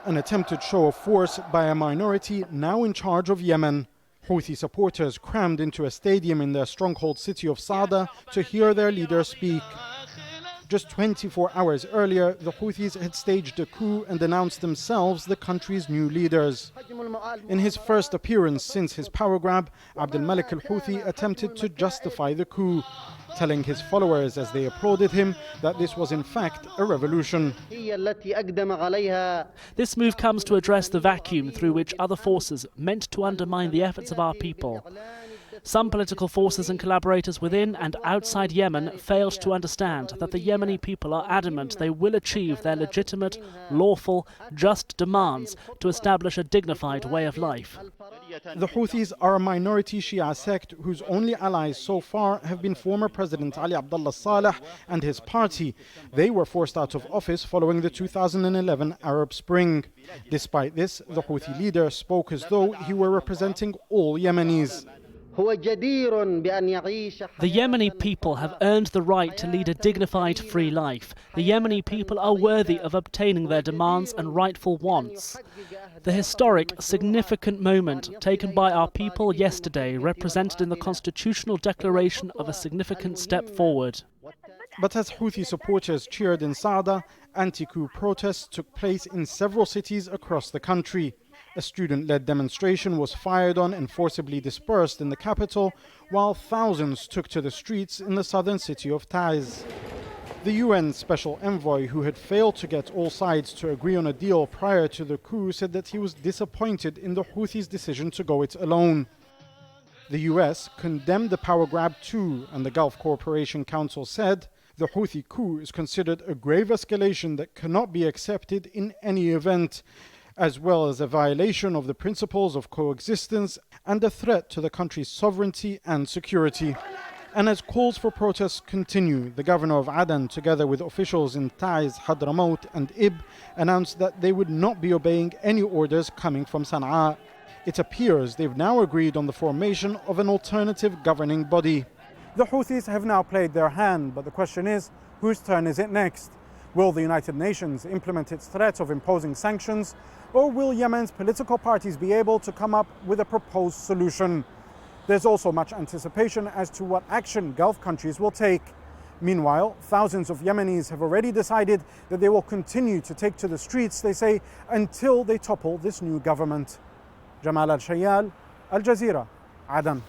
an attempted show of force by a minority now in charge of Yemen. Houthi supporters crammed into a stadium in their stronghold city of Sada to hear their leader speak. Just 24 hours earlier, the Houthis had staged a coup and announced themselves the country's new leaders. In his first appearance since his power grab, Abdul Malik al-Houthi attempted to justify the coup, telling his followers as they applauded him that this was in fact a revolution. This move comes to address the vacuum through which other forces meant to undermine the efforts of our people. Some political forces and collaborators within and outside Yemen failed to understand that the Yemeni people are adamant they will achieve their legitimate, lawful, just demands to establish a dignified way of life. The Houthis are a minority Shia sect whose only allies so far have been former President Ali Abdullah Saleh and his party. They were forced out of office following the 2011 Arab Spring. Despite this, the Houthi leader spoke as though he were representing all Yemenis. The Yemeni people have earned the right to lead a dignified, free life. The Yemeni people are worthy of obtaining their demands and rightful wants. The historic, significant moment taken by our people yesterday represented in the constitutional declaration of a significant step forward. But as Houthi supporters cheered in Sada, anti-coup protests took place in several cities across the country. A student-led demonstration was fired on and forcibly dispersed in the capital, while thousands took to the streets in the southern city of Taiz. The UN special envoy, who had failed to get all sides to agree on a deal prior to the coup, said that he was disappointed in the Houthis' decision to go it alone. The US condemned the power grab too, and the Gulf Cooperation Council said the Houthi coup is considered a grave escalation that cannot be accepted in any event, as well as a violation of the principles of coexistence and a threat to the country's sovereignty and security. And as calls for protests continue, the governor of Aden, together with officials in Taiz, Hadramaut and Ib, announced that they would not be obeying any orders coming from Sana'a. It appears they've now agreed on the formation of an alternative governing body. The Houthis have now played their hand, but the question is, whose turn is it next? Will the United Nations implement its threat of imposing sanctions, or will Yemen's political parties be able to come up with a proposed solution? There's also much anticipation as to what action Gulf countries will take. Meanwhile, thousands of Yemenis have already decided that they will continue to take to the streets, they say, until they topple this new government. Jamal Shayyal, Al Jazeera, Aden.